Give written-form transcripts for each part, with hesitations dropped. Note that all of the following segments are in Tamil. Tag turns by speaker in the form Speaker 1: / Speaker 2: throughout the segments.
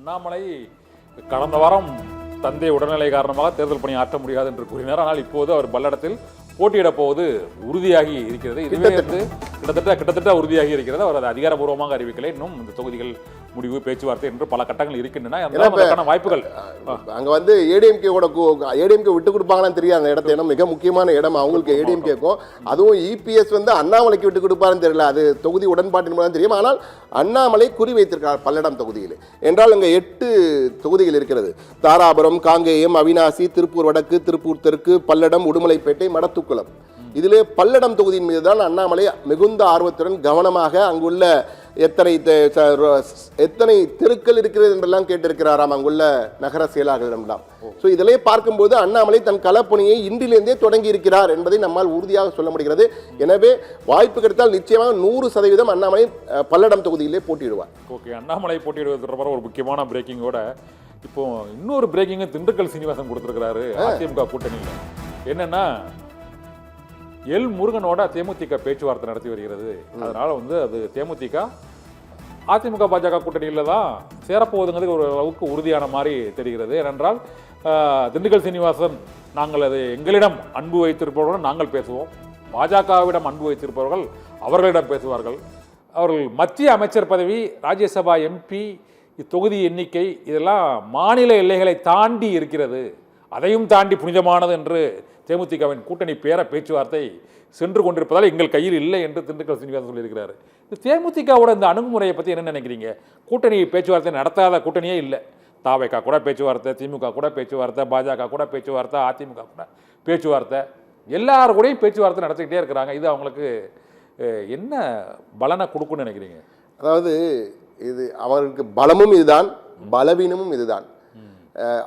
Speaker 1: அண்ணாமலை கடந்த வாரம் தந்தை உடல்நிலை காரணமாக தேர்தல் பணி ஆற்ற முடியாது என்று கூறினார். ஆனால் இப்போது அவர் பல்லடத்தில் போட்டியிடப் போவது உறுதியாகி இருக்கிறது. இதுவே கிட்டத்தட்ட உறுதியாகி இருக்கிறது. அவர் அதை அதிகாரப்பூர்வமாக அறிவிக்கலை. இன்னும் இந்த தொகுதிகள் முடிவு பேச்சுவார்த்தை என்று பல கட்டங்கள் இருக்கின்றன. அதற்கான வாய்ப்புகள்
Speaker 2: அங்க வந்து ஏடிஎம்கே விட்டு கொடுப்பாங்களான்னு தெரியாது. அந்த இடத்த மிக முக்கியமான இடம் அவங்களுக்கு ஏடிஎம்கேக்கும். அதுவும் இபிஎஸ் வந்து அண்ணாமலைக்கு விட்டு கொடுப்பாருன்னு தெரியல. அது தொகுதி உடன்பாட்டின் மூலம் தெரியும். ஆனால் அண்ணாமலை குறி வைத்திருக்கார் பல்லடம் தொகுதியில் என்றால் அங்கே 8 தொகுதிகள் இருக்கிறது. தாராபுரம், காங்கேயம், அவினாசி, திருப்பூர் வடக்கு, திருப்பூர் தெற்கு, பல்லடம், உடுமலைப்பேட்டை, மடத்துக்குளம். இதிலே பல்லடம் தொகுதியின் மீது தான் அண்ணாமலை மிகுந்த ஆர்வத்துடன் கவனமாக அங்குள்ள எத்தனை தெருக்கள் இருக்கிறது என்றெல்லாம் கேட்டிருக்கிறாராம் அங்குள்ள நகர செயலாளர்களிடம்லாம். ஸோ இதிலே பார்க்கும்போது அண்ணாமலை தன் களப்பணியை இன்றிலிருந்தே தொடங்கி இருக்கிறார் என்பதை நம்மால் உறுதியாக சொல்ல முடிகிறது. எனவே வாய்ப்பு கிடைத்தால் நிச்சயமாக 100% அண்ணாமலை பல்லடம் தொகுதியிலே போட்டியிடுவார்.
Speaker 1: ஓகே, அண்ணாமலை போட்டியிடுவது தொடர்பாக ஒரு முக்கியமான பிரேக்கிங்கோட இப்போ இன்னொரு பிரேக்கிங்கை திண்டுக்கல் சீனிவாசன் கொடுத்திருக்கிறாரு அதிமுக கூட்டணியில். என்னன்னா, எல் முருகனோட தேமுதிக பேச்சுவார்த்தை நடத்தி வருகிறது. அதனால வந்து அது தேமுதிக அதிமுக பாஜக கூட்டணியில் தான் சேரப்போகுதுங்கிறது ஒரு அளவுக்கு உறுதியான மாதிரி தெரிகிறது. ஏனென்றால் திண்டுக்கல் சீனிவாசன், நாங்கள் அது எங்களிடம் அன்பு வைத்திருப்பவர்களுடன் நாங்கள் பேசுவோம், பாஜகவிடம் அன்பு வைத்திருப்பவர்கள் அவர்களிடம் பேசுவார்கள், அவர்கள் மத்திய அமைச்சர் பதவி, ராஜ்யசபா எம்பி, இத்தொகுதி எண்ணிக்கை இதெல்லாம் மாநில எல்லைகளை தாண்டி இருக்கிறது, அதையும் தாண்டி புனிதமானது என்று தேமுதிகவின் கூட்டணி பேச்சுவார்த்தை சென்று கொண்டிருப்பதால் எங்கள் கையில் இல்லை என்று திண்டுக்கல் சீனிவாசன் சொல்லியிருக்கிறார். இந்த தேமுதிகவோட இந்த அணுகுமுறையை பற்றி என்ன நினைக்கிறீங்க? கூட்டணி பேச்சுவார்த்தை நடத்தாத கூட்டணியே இல்லை. தாவேகா கூட பேச்சுவார்த்தை, திமுக கூட பேச்சுவார்த்தை, பாஜக கூட பேச்சுவார்த்தை, அதிமுக கூட பேச்சுவார்த்தை, எல்லாரு கூடயும் பேச்சுவார்த்தை நடத்திக்கிட்டே இருக்கிறாங்க. இது அவங்களுக்கு என்ன பலனை கொடுக்குன்னு நினைக்கிறீங்க?
Speaker 2: அதாவது இது அவருக்கு பலமும் இதுதான், பலவீனமும் இதுதான்.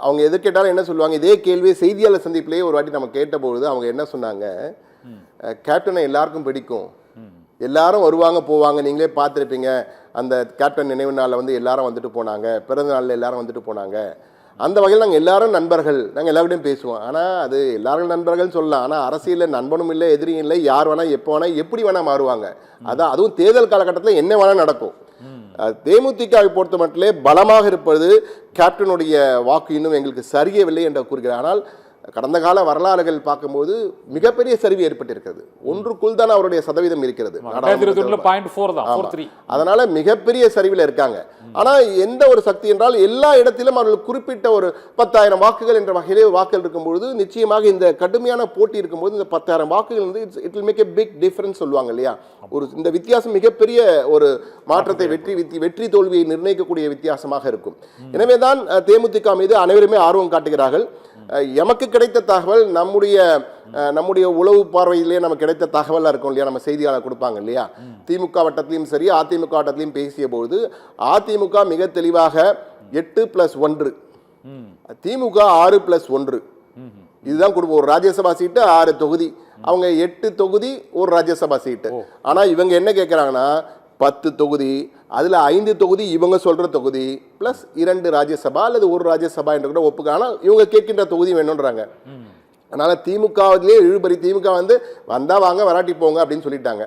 Speaker 2: அவங்க எது கேட்டாலும் என்ன சொல்லுவாங்க, இதே கேள்வியை செய்தியாளர் சந்திப்பிலேயே ஒரு வாட்டி நம்ம கேட்டபொழுது அவங்க என்ன சொன்னாங்க, கேப்டனை எல்லாருக்கும் பிடிக்கும், எல்லாரும் வருவாங்க போவாங்க, நீங்களே பார்த்துருப்பீங்க, அந்த கேப்டன் நினைவு நாளில் வந்து எல்லாரும் வந்துட்டு போனாங்க, பிறந்த நாளில் எல்லாரும் வந்துட்டு போனாங்க, அந்த வகையில் நாங்கள் எல்லாரும் நண்பர்கள், நாங்கள் எல்லாருடையும் பேசுவோம். ஆனால் அது எல்லாரும் நண்பர்கள் சொல்லலாம், ஆனால் அரசியலில் நண்பனும் இல்லை, எதிரியும் இல்லை, யார் வேணால் எப்போ வேணால் எப்படி வேணால் மாறுவாங்க. அதான் அதுவும் தேர்தல் காலகட்டத்தில் என்ன வேணால் நடக்கும். தேமுதிகவை பொறுத்த மட்டும் பலமாக இருப்பது கேப்டனுடைய வாக்கு இன்னும் எங்களுக்கு சரியவில்லை என்று கூறுகிறார். ஆனால் கடந்த கால வரலாறுகள் பார்க்கும்போது மிகப்பெரிய சரிவு ஏற்பட்டிருக்கிறது. ஒன்றுக்குள் தான் அவருடைய சதவீதம் இருக்கிறது. அதனால மிகப்பெரிய சரிவில் இருக்காங்க. ஆனா எந்த ஒரு சக்தி என்றால் எல்லா இடத்திலும் அவர்கள் குறிப்பிட்ட ஒரு 10,000 வாக்குகள் என்ற வகையிலே வாக்குகள் இருக்கும்பொழுது நிச்சயமாக இந்த கடுமையான போட்டி இருக்கும்போது இந்த 10,000 வாக்குகள் வந்து it will make a big difference சொல்லுவாங்க இல்லையா. ஒரு இந்த வித்தியாசம் மிகப்பெரிய ஒரு மாற்றத்தை வெற்றி தோல்வியை நிர்ணயிக்கக்கூடிய வித்தியாசமாக இருக்கும். எனவேதான் தேமுதிக மீது அனைவருமே ஆர்வம் காட்டுகிறார்கள். எமக்கு கிடைத்த தகவல் நம்முடைய உளவு பார்வையிலே நமக்கு கிடைத்த தகவல் இருக்கும் இல்லையா, நம்ம செய்தியாளர் கொடுப்பாங்க இல்லையா. திமுக வட்டத்திலையும் சரி அதிமுக வட்டத்திலையும் பேசிய பொழுது அதிமுக மிக தெளிவாக 8+1, திமுக 6+1 இதுதான் கொடுப்போம். ஒரு ராஜ்யசபா சீட்டு 6 தொகுதி, அவங்க 8 தொகுதி ஒரு ராஜ்யசபா சீட்டு. ஆனா இவங்க என்ன கேட்கிறாங்கன்னா 10 தொகுதி, அதுல 5 தொகுதி இவங்க சொல்ற தொகுதி பிளஸ் 2 ராஜ்யசபா அல்லது ஒரு ராஜ்யசபா என்று கூட ஒப்புக்க. ஆனால் இவங்க கேட்கின்ற தொகுதி வேணும்ன்றாங்க. அதனால திமுகவிலே இழுபறி. திமுக வந்து வந்தா வாங்க, வராட்டி போங்க அப்படின்னு சொல்லிட்டாங்க.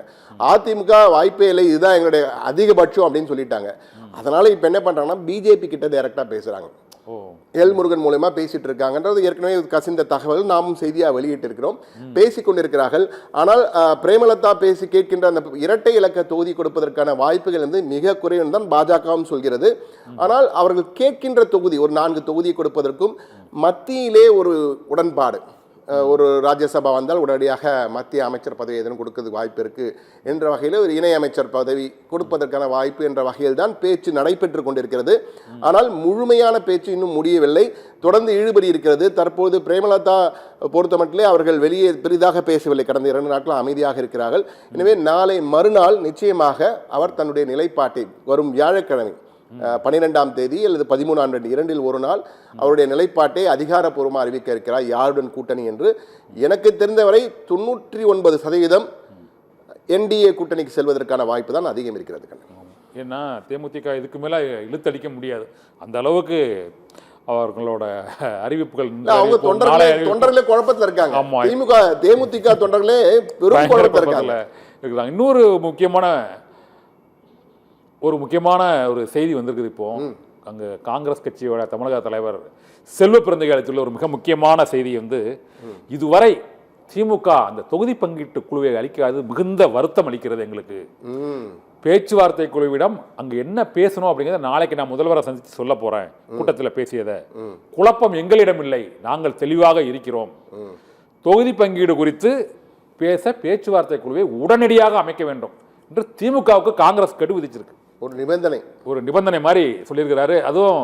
Speaker 2: அதிமுக வாய்ப்பே இல்லை, இதுதான் எங்களுடைய அதிகபட்சம் அப்படின்னு சொல்லிட்டாங்க. அதனால இப்ப என்ன பண்றாங்கன்னா பிஜேபி கிட்ட டைரக்டா பேசுறாங்க. எல் முருகன் மூலமா பேசிட்டு இருக்காங்கன்றது ஏற்கனவே கசிந்த தகவல் நாமும் செய்தியா வெளியிட்டு இருக்கிறோம். பேசிக்கொண்டிருக்கிறார்கள். ஆனால் பிரேமலதா பேசி கேட்கின்ற அந்த இரட்டை இலக்க தொகுதி கொடுப்பதற்கான வாய்ப்புகள் வந்து மிக குறைவு தான் பாஜகவும் சொல்கிறது. ஆனால் அவர்கள் கேட்கின்ற தொகுதி ஒரு 4 தொகுதியை கொடுப்பதற்கும் மத்தியிலே ஒரு உடன்பாடு, ஒரு ராஜ்யசபா வந்தால் உடனடியாக மத்திய அமைச்சர் பதவி எதுவும் கொடுக்கிறதுக்கு வாய்ப்பு இருக்கு என்ற வகையில் ஒரு இணை அமைச்சர் பதவி கொடுப்பதற்கான வாய்ப்பு என்ற வகையில் தான் பேச்சு நடைபெற்று கொண்டிருக்கிறது. ஆனால் முழுமையான பேச்சு இன்னும் முடியவில்லை, தொடர்ந்து இழுபறி இருக்கிறது. தற்போது பிரேமலதா பொறுத்த மட்டிலே அவர்கள் வெளியே பெரிதாக பேசவில்லை, கடந்த 2 நாட்கள் அமைதியாக இருக்கிறார்கள். எனவே நாளை மறுநாள் நிச்சயமாக அவர் தன்னுடைய நிலைப்பாட்டை வரும் வியாழக்கிழமை 12ஆம் தேதி அல்லது 13ஆம் தேதி இரண்டில் ஒரு நாள் அவருடைய நிலைப்பாட்டை அதிகாரப்பூர்வமாக அறிவிக்க இருக்கிறார், யாருடன் கூட்டணி என்று. எனக்கு தெரிந்தவரை 99% என்டிஏ கூட்டணிக்கு செல்வதற்கான வாய்ப்பு தான் அதிகம் இருக்கிறது.
Speaker 1: ஏன்னா தேமுதிக இதுக்கு மேல இழுத்தடிக்க முடியாது, அந்த அளவுக்கு அவர்களோட அறிவிப்புகள்.
Speaker 2: அவங்க தொண்டர்களே குழப்பத்தில் இருக்காங்க. தேமுதிக தொண்டர்களே பெரும் குழப்பத்தில் இருக்காங்க.
Speaker 1: இன்னொரு முக்கியமான ஒரு செய்தி வந்திருக்குது. இப்போ அங்கே காங்கிரஸ் கட்சியோட தமிழக தலைவர் செல்வ பிறந்தகை அளித்துள்ள ஒரு மிக முக்கியமான செய்தி வந்து, இதுவரை திமுக அந்த தொகுதி பங்கீட்டு குழுவை அளிக்காது மிகுந்த வருத்தம் அளிக்கிறது எங்களுக்கு. பேச்சுவார்த்தை குழுவிடம் அங்கு என்ன பேசணும் அப்படிங்கிறத நாளைக்கு நான் முதல்வரை சந்தித்து சொல்ல போறேன். கூட்டத்தில் பேசியதை குழப்பம் எங்களிடம் இல்லை, நாங்கள் தெளிவாக இருக்கிறோம். தொகுதி பங்கீடு குறித்து பேச பேச்சுவார்த்தை குழுவை உடனடியாக அமைக்க வேண்டும் என்று திமுகவுக்கு காங்கிரஸ் கெடு விதிச்சிருக்கு. ஒரு நிபந்தனை மாதிரி சொல்லியிருக்கிறாரு. அதுவும்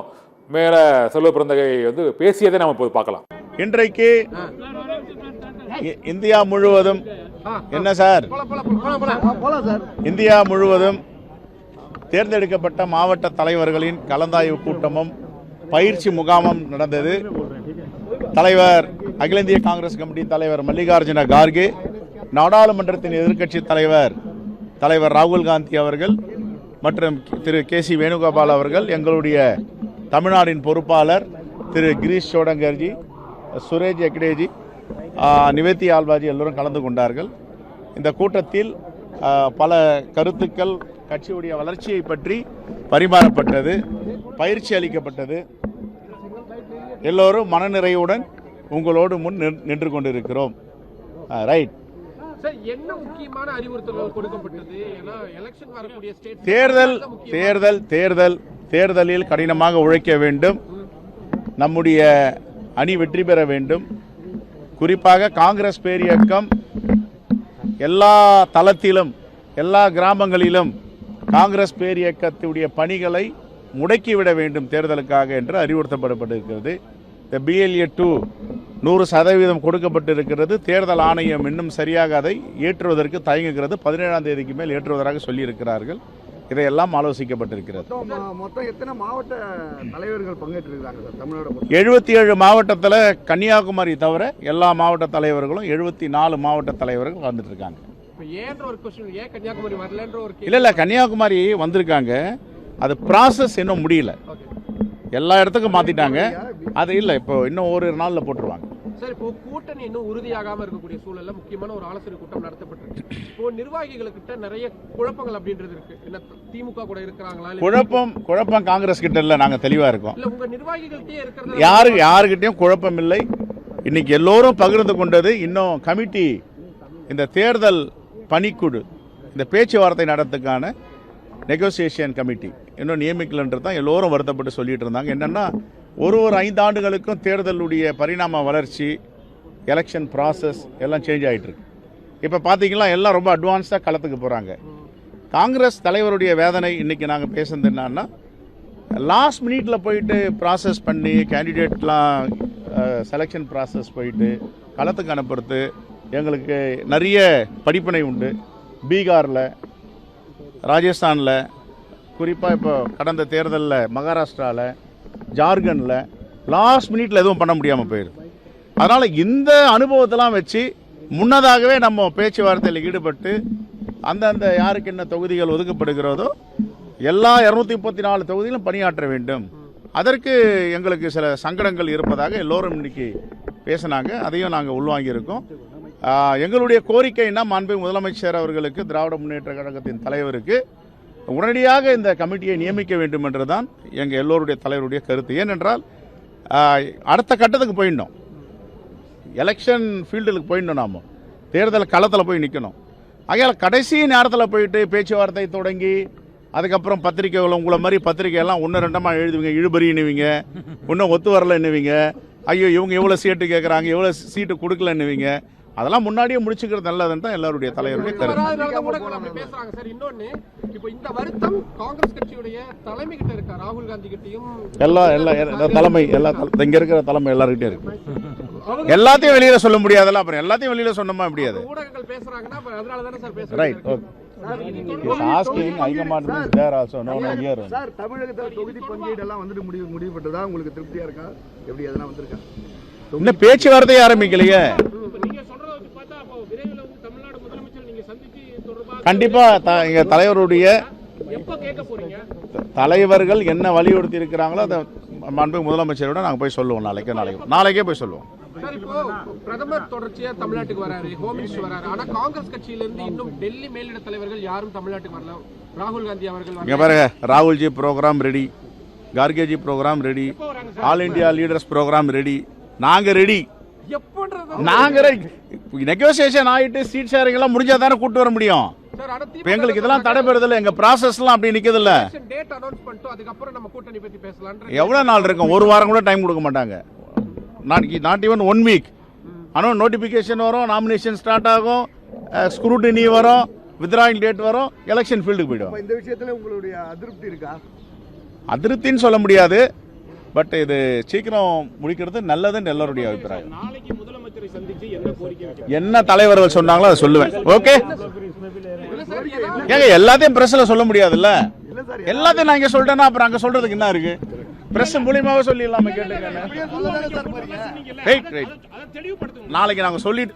Speaker 1: மேல செல்வ பிறந்தகை வந்து பேசியதை நம்ம இப்போது பார்க்கலாம்.
Speaker 3: இன்றைக்கு இந்தியா முழுவதும் என்ன சார், இந்தியா முழுவதும் தேர்ந்தெடுக்கப்பட்ட மாவட்ட தலைவர்களின் கலந்தாய்வு கூட்டமும் பயிற்சி முகாமும் நடந்தது. தலைவர் அகில இந்திய காங்கிரஸ் கமிட்டி தலைவர் மல்லிகார்ஜுன கார்கே, நாடாளுமன்றத்தின் எதிர்க்கட்சி தலைவர் ராகுல் காந்தி அவர்கள் மற்றும் திரு கே.சி. வேணுகோபால் அவர்கள், எங்களுடைய தமிழ்நாட்டின் பொறுப்பாளர் திரு கிரீஷ் சோடங்கர்ஜி, சுரேஷ் எக்டேஜி, நிவேத்தி ஆல்வாஜி எல்லோரும் கலந்து கொண்டார்கள். இந்த கூட்டத்தில் பல கருத்துக்கள் கட்சியுடைய வளர்ச்சியை பற்றி பரிமாறப்பட்டது, பயிற்சி அளிக்கப்பட்டது. எல்லோரும் மனநிறைவுடன் உங்களோடு முன் நின்று கொண்டிருக்கிறோம். ரைட்.
Speaker 4: என்ன முக்கியமான அறிவுறுத்தல்கள் கொடுக்கப்பட்டது?
Speaker 3: தேர்தலில் கடினமாக உழைக்க வேண்டும், நம்முடைய அணி வெற்றி பெற வேண்டும். குறிப்பாக காங்கிரஸ் பேரியக்கம் எல்லா தளத்திலும் எல்லா கிராமங்களிலும் காங்கிரஸ் பேரியக்கத்துடைய பணிகளை முடக்கிவிட வேண்டும் தேர்தலுக்காக என்று அறிவுறுத்தப்பட்டிருக்கிறது. இந்த BLA 2 100% கொடுக்கப்பட்டிருக்கிறது. தேர்தல் ஆணையம் இன்னும் சரியாக அதை ஏற்றுவதற்கு தயங்குகிறது. 17ஆம் தேதிக்கு மேல் ஏற்றுவதாக சொல்லியிருக்கிறார்கள். இதையெல்லாம் ஆலோசிக்கப்பட்டிருக்கிறது.
Speaker 5: மொத்தம் எத்தனை மாவட்ட தலைவர்கள் பங்கேற்றிருக்கிறாங்க தமிழ்நாடு?
Speaker 3: 77 மாவட்டத்தில் கன்னியாகுமரி தவிர எல்லா மாவட்ட தலைவர்களும் 74 மாவட்ட தலைவர்கள் வந்துட்டு இருக்காங்க. இல்ல கன்னியாகுமரி வந்திருக்காங்க. அது ப்ராசஸ் இன்னும் முடியல, எல்லா இடத்துக்கும் மாத்திட்டாங்க. அது இல்ல, இப்போ இன்னும் ஒரு நாள்ல போட்டுருவாங்க.
Speaker 4: சார், இப்போ கூட்டணி இன்னும் உறுதியாகாம இருக்கக்கூடிய சூழல்ல முக்கியமான ஒரு ஆலோசனை கூட்டம் நடத்தப்பட்டிருக்கு. இப்போ நிர்வாகிகளுக்கிட்ட நிறைய குழப்பங்கள் அப்படின்றது இருக்கு. என்ன திமுக கூட இருக்கிறாங்களா?
Speaker 3: குழப்பம் காங்கிரஸ் கிட்ட இல்ல, நாங்க தெளிவா இருக்கோம்.
Speaker 4: இல்ல உங்க நிர்வாகிகள்கிட்டயே இருக்கிறது
Speaker 3: யாருகிட்டயும் குழப்பம் இல்லை. இன்னைக்கு எல்லோரும் பகிர்ந்து கொண்டது, இன்னும் கமிட்டி, இந்த தேர்தல் பணிக்குழு, இந்த பேச்சுவார்த்தை நடத்துக்கான நெகோசியேஷன் கமிட்டி இன்னும் நியமிக்கலன்றது தான் எல்லோரும் வருத்தப்பட்டு சொல்லிட்டு இருந்தாங்க. என்னன்னா, ஒரு 5 ஆண்டுகளுக்கும் தேர்தலுடைய பரிணாம வளர்ச்சி, எலெக்ஷன் ப்ராசஸ் எல்லாம் சேஞ்ச் ஆகிட்டு இருக்கு. இப்போ பார்த்தீங்கன்னா எல்லாம் ரொம்ப அட்வான்ஸாக களத்துக்கு போகிறாங்க. காங்கிரஸ் தலைவருடைய வேதனை இன்னைக்கு நாங்கள் பேசுறது என்னன்னா, லாஸ்ட் மினிட்ல போயிட்டு ப்ராசஸ் பண்ணி கேண்டிடேட்லாம் செலெக்ஷன் ப்ராசஸ் போயிட்டு களத்துக்கு அனுப்புறது எங்களுக்கு நிறைய படிப்பினை உண்டு. பீகாரில், ராஜஸ்தானில், குறிப்பாக இப்போ கடந்த தேர்தலில் மகாராஷ்டிராவில், ஜார்க்கண்டில் லாஸ்ட் மினிட்ல எதுவும் பண்ண முடியாமல் போயிடுது. அதனால் இந்த அனுபவத்தெல்லாம் வச்சு முன்னதாகவே நம்ம பேச்சுவார்த்தையில் ஈடுபட்டு அந்தந்த யாருக்கு என்ன தொகுதிகள் ஒதுக்கப்படுகிறதோ எல்லா 234 தொகுதியிலும் பணியாற்ற வேண்டும். அதற்கு எங்களுக்கு சில சங்கடங்கள் இருப்பதாக எல்லோரும் இன்னைக்கு பேசினாங்க. அதையும் நாங்கள் உள்வாங்கியிருக்கோம். எங்களுடைய கோரிக்கைன்னா, மாண்புமிகு முதலமைச்சர் அவர்களுக்கு, திராவிட முன்னேற்ற கழகத்தின் தலைவருக்கு உடனடியாக இந்த கமிட்டியை நியமிக்க வேண்டும் என்றுதான் எங்கள் எல்லோருடைய தலைவருடைய கருத்து. ஏனென்றால் அடுத்த கட்டத்துக்கு போயிடணும், எலெக்ஷன் ஃபீல்டுக்கு போயிடணும், நாம் தேர்தல் களத்தில் போய் நிற்கணும். ஆகையால் கடைசி நேரத்தில் போயிட்டு பேச்சுவார்த்தை தொடங்கி அதுக்கப்புறம் பத்திரிகைகள், உங்களை மாதிரி பத்திரிகையெல்லாம் 1-2 எழுதுவீங்க, இழுபறின்னுவீங்க, இன்னும் ஒத்து வரல என்னவீங்க, ஐயோ இவங்க எவ்வளோ சீட்டு கேட்குறாங்க, எவ்வளோ சீட்டு கொடுக்கலன்னுவீங்க. அதெல்லாம் முன்னாடியே முடிச்சுக்கிறது நல்லதுன்னு தான் எல்லாருடைய தலைவருடைய கருத்து.
Speaker 4: இன்னொன்னு, இப்போ இந்த வருத்தம் காங்கிரஸ் கட்சியுடைய தலைமை கிட்ட இருக்கா, ராகுல் காந்தி கிட்டையும்
Speaker 3: தலைமை இங்க இருக்கிற தலைமை எல்லாருக்கிட்டே இருக்கு. எல்லாத்தையும் வெளியில சொல்ல முடியாதுல்ல, அப்புறம் எல்லாத்தையும் வெளியில சொன்னோமா முடியாது.
Speaker 4: ஊடகங்கள் பேசுறாங்கன்னா அதனால தானே சார் பேசுறாங்க.
Speaker 3: Right, okay.
Speaker 5: சார், தமிழகத்தில் தொகுதி பங்கீடு எல்லாம் வந்துட்டு முடிவுபட்டதா? உங்களுக்கு திருப்தியா இருக்கா? எப்படி அதெல்லாம் வந்திருக்கா?
Speaker 3: இன்னும் பேச்சுவார்த்தையை ஆரம்பிக்கலையே. கண்டிப்பா எங்க தலைவருடைய தலைவர்கள் என்ன வலியுறுத்தி இருக்கிறாங்களோ அதை மாண்புமிகு முதலமைச்சரோட நாங்க போய் சொல்லுவோம். நாளைக்கே போய் சொல்லுவோம்.
Speaker 4: பிரதமர் தொடர்ச்சியா தமிழ்நாட்டுக்கு வராரு, ஹோம் மினிஸ்டர் வராரு. ஆனா காங்கிரஸ் கட்சியில இருந்து இன்னும் டெல்லி மேலிட தலைவர்கள் யாரும் தமிழ்நாட்டுக்கு வரல. ராகுல் காந்தி அவர்கள்
Speaker 3: பாருங்க, Rahulji program ready, Khargeji program ready, all India leaders program ready. நாங்க ரெடி.
Speaker 4: எப்பன்றது
Speaker 3: நாங்க நெகோசியேஷன் ஆயிட்டு சீட் ஷேரிங் எல்லாம் முடிஞ்சா தானே கூட்டு வர முடியும்.
Speaker 4: சார் அட
Speaker 3: இப்ப எங்களுக்கு இதெல்லாம் தடைபெறுதில்ல, எங்க ப்ராசஸ்லாம் அப்படி நிக்குதுல்ல.
Speaker 4: டேட் அனௌன்ஸ் பண்ணிட்டு அதுக்கு அப்புறம் நம்ம கூட்டணி பத்தி பேசலாம்ன்ற
Speaker 3: எவ்வளவு நாள் இருக்கும்? ஒரு வாரம் கூட டைம் கொடுக்க மாட்டாங்க. Not even 1 week. ஆனால் நோட்டிஃபிகேஷன் வரும், நாமினேஷன் ஸ்டார்ட் ஆகும், ஸ்க்ரூட்டினி வரும், வித்ராயிங் டேட் வரும், எலெக்ஷன் ஃபீல்டுக்கு போயிடும்.
Speaker 5: இந்த விஷயத்துல உங்களுடைய அதிருப்தி இருக்கா?
Speaker 3: அதிருப்தின்னு சொல்ல முடியாது, பட் இது சீக்கிரம் முடிக்கிறது நல்லதுன்னு எல்லாருடைய அபிப்பிராயம்.
Speaker 6: நாளைக்கு முதலமைச்சரை சந்திச்சு என்ன கோரிக்கை வைக்க
Speaker 3: என்ன தலைவர்கள் சொன்னாங்களோ அதை சொல்லுவேன். ஓகே, ஏங்க எல்லாத்தையும் பிரஸ்ல சொல்ல முடியாதுல்ல. எல்லாத்தையும் நான் இங்க சொல்றேன்னா அப்புறம் அங்க சொல்றதுக்கு என்ன இருக்கு? பிரஸ் மூலியமாவே சொல்லிடலாமே, கேட்டுங்க.
Speaker 6: அதை தெளிவுபடுத்துங்க.
Speaker 3: நாளைக்கு நாங்க சொல்லிட்டு